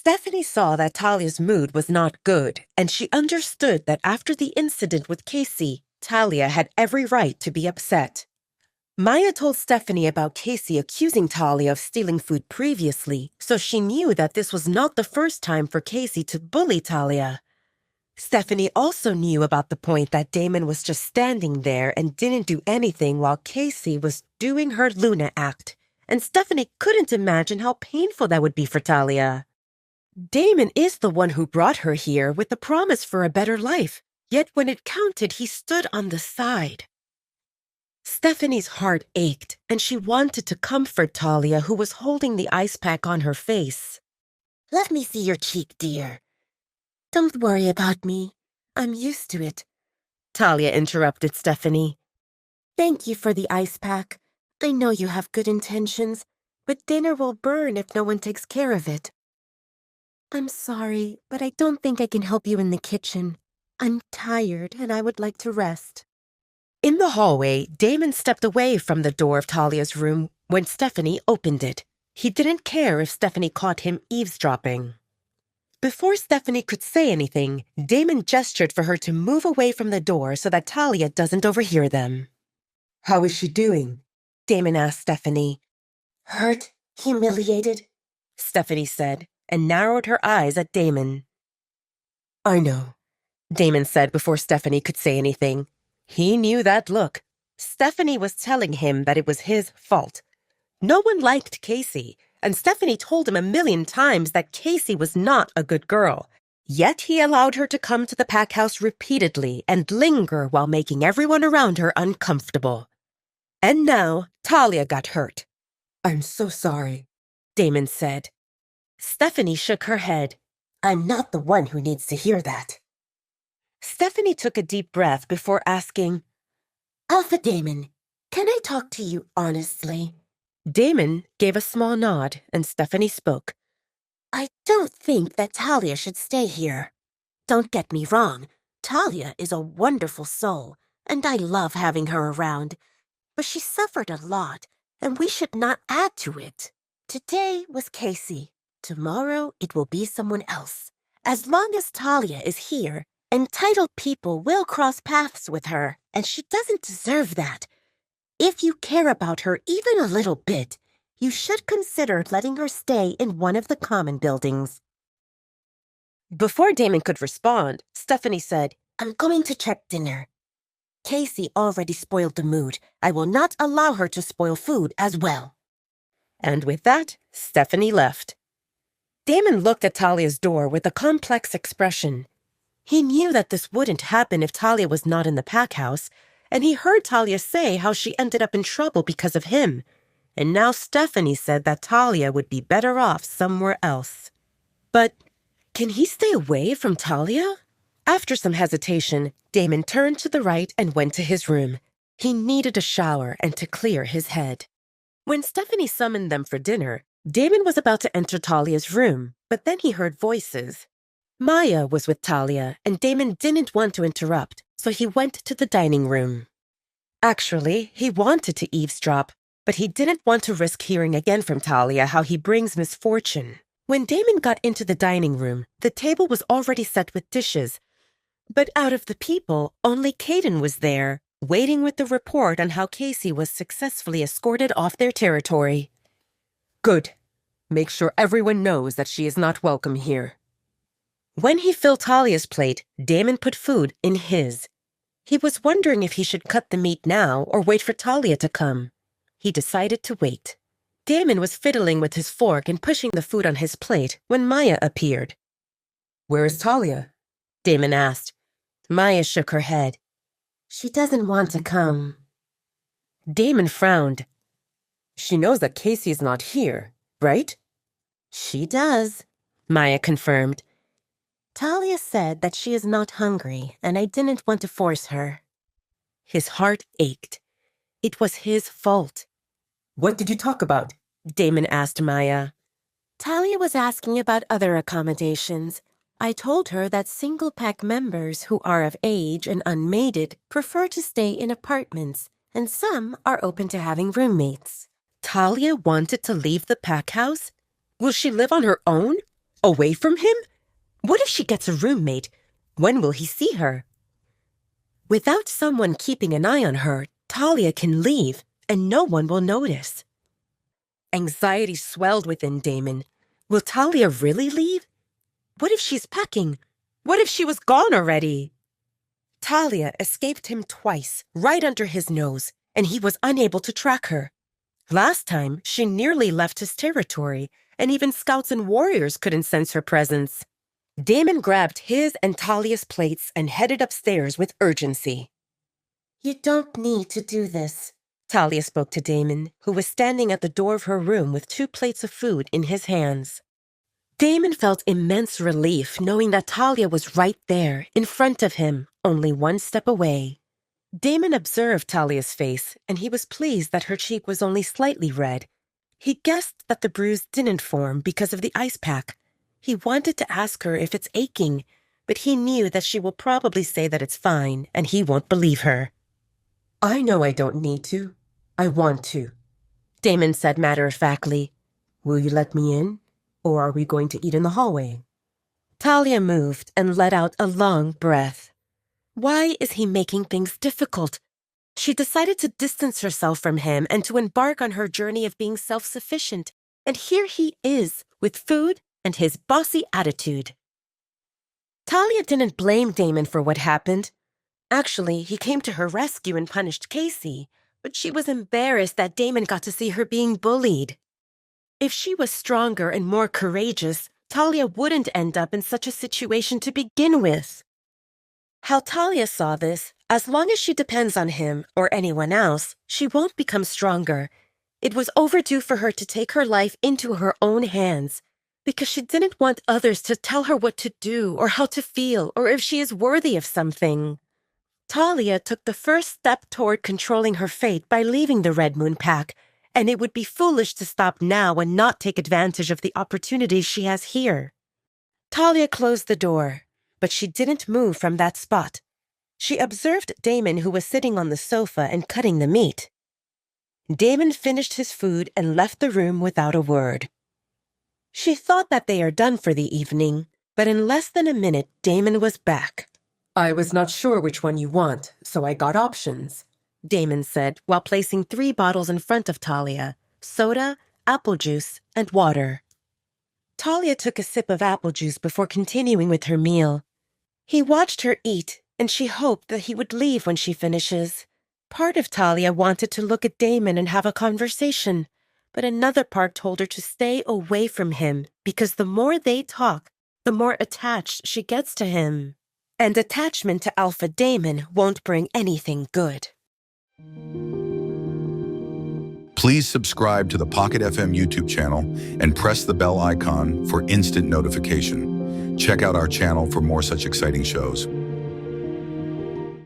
Stephanie saw that Talia's mood was not good, and she understood that after the incident with Cassie, Talia had every right to be upset. Maya told Stephanie about Cassie accusing Talia of stealing food previously, so she knew that this was not the first time for Cassie to bully Talia. Stephanie also knew about the point that Damon was just standing there and didn't do anything while Cassie was doing her Luna act, and Stephanie couldn't imagine how painful that would be for Talia. Damon is the one who brought her here with the promise for a better life, yet when it counted, he stood on the side. Stephanie's heart ached, and she wanted to comfort Talia, who was holding the ice pack on her face. "Let me see your cheek, dear. Don't worry about me. I'm used to it," Talia interrupted Stephanie. "Thank you for the ice pack. I know you have good intentions, but dinner will burn if no one takes care of it." "I'm sorry, but I don't think I can help you in the kitchen. I'm tired and I would like to rest." In the hallway, Damon stepped away from the door of Talia's room when Stephanie opened it. He didn't care if Stephanie caught him eavesdropping. Before Stephanie could say anything, Damon gestured for her to move away from the door so that Talia doesn't overhear them. "How is she doing?" Damon asked Stephanie. "Hurt, humiliated," Stephanie said, and narrowed her eyes at Damon. "I know," Damon said before Stephanie could say anything. He knew that look. Stephanie was telling him that it was his fault. No one liked Cassie, and Stephanie told him 1,000,000 times that Cassie was not a good girl. Yet he allowed her to come to the pack house repeatedly and linger while making everyone around her uncomfortable. And now Talia got hurt. "I'm so sorry," Damon said. Stephanie shook her head. "I'm not the one who needs to hear that." Stephanie took a deep breath before asking, "Alpha Damon, can I talk to you honestly?" Damon gave a small nod, and Stephanie spoke. "I don't think that Talia should stay here. Don't get me wrong, Talia is a wonderful soul, and I love having her around. But she suffered a lot, and we should not add to it. Today was Cassie. Tomorrow it will be someone else. As long as Talia is here, entitled people will cross paths with her, and she doesn't deserve that. If you care about her even a little bit, you should consider letting her stay in one of the common buildings." Before Damon could respond, Stephanie said, "I'm going to check dinner. Cassie already spoiled the mood. I will not allow her to spoil food as well." And with that, Stephanie left. Damon looked at Talia's door with a complex expression. He knew that this wouldn't happen if Talia was not in the pack house, and he heard Talia say how she ended up in trouble because of him. And now Stephanie said that Talia would be better off somewhere else. But can he stay away from Talia? After some hesitation, Damon turned to the right and went to his room. He needed a shower and to clear his head. When Stephanie summoned them for dinner, Damon was about to enter Talia's room, but then he heard voices. Maya was with Talia, and Damon didn't want to interrupt, so he went to the dining room. Actually, he wanted to eavesdrop, but he didn't want to risk hearing again from Talia how he brings misfortune. When Damon got into the dining room, the table was already set with dishes. But out of the people, only Caden was there, waiting with the report on how Cassie was successfully escorted off their territory. "Good. Make sure everyone knows that she is not welcome here." When he filled Talia's plate, Damon put food in his. He was wondering if he should cut the meat now or wait for Talia to come. He decided to wait. Damon was fiddling with his fork and pushing the food on his plate when Maya appeared. "Where is Talia?" Damon asked. Maya shook her head. "She doesn't want to come." Damon frowned. "She knows that Cassie is not here, right?" "She does," Maya confirmed. "Talia said that she is not hungry, and I didn't want to force her." His heart ached. It was his fault. "What did you talk about?" Damon asked Maya. Talia was asking about other accommodations. I told her that single-pack members who are of age and unmated prefer to stay in apartments, and some are open to having roommates. Talia wanted to leave the pack house? Will she live on her own? Away from him? What if she gets a roommate? When will he see her? Without someone keeping an eye on her, Talia can leave, and no one will notice. Anxiety swelled within Damon. Will Talia really leave? What if she's packing? What if she was gone already? Talia escaped him twice, right under his nose, and he was unable to track her. Last time, she nearly left his territory, and even scouts and warriors couldn't sense her presence. Damon grabbed his and Talia's plates and headed upstairs with urgency. You don't need to do this. Talia spoke to Damon, who was standing at the door of her room with 2 plates of food in his hands. Damon felt immense relief knowing that Talia was right there, in front of him, only 1 step away. Damon observed Talia's face, and he was pleased that her cheek was only slightly red. He guessed that the bruise didn't form because of the ice pack. He wanted to ask her if it's aching, but he knew that she will probably say that it's fine, and he won't believe her. I know I don't need to. I want to, Damon said matter-of-factly. Will you let me in, or are we going to eat in the hallway? Talia moved and let out a long breath. Why is he making things difficult? She decided to distance herself from him and to embark on her journey of being self-sufficient, and here he is, with food and his bossy attitude. Talia didn't blame Damon for what happened. Actually, he came to her rescue and punished Cassie, but she was embarrassed that Damon got to see her being bullied. If she was stronger and more courageous, Talia wouldn't end up in such a situation to begin with. How Talia saw this, as long as she depends on him or anyone else, she won't become stronger. It was overdue for her to take her life into her own hands, because she didn't want others to tell her what to do or how to feel or if she is worthy of something. Talia took the first step toward controlling her fate by leaving the Red Moon Pack, and it would be foolish to stop now and not take advantage of the opportunities she has here. Talia closed the door, but she didn't move from that spot. She observed Damon, who was sitting on the sofa and cutting the meat. Damon finished his food and left the room without a word. She thought that they are done for the evening, but in less than a minute, Damon was back. I was not sure which one you want, so I got options, Damon said while placing 3 bottles in front of Talia, soda, apple juice, and water. Talia took a sip of apple juice before continuing with her meal. He watched her eat, and she hoped that he would leave when she finishes. Part of Talia wanted to look at Damon and have a conversation, but another part told her to stay away from him because the more they talk, the more attached she gets to him. And attachment to Alpha Damon won't bring anything good. Please subscribe to the Pocket FM YouTube channel and press the bell icon for instant notification. Check out our channel for more such exciting shows.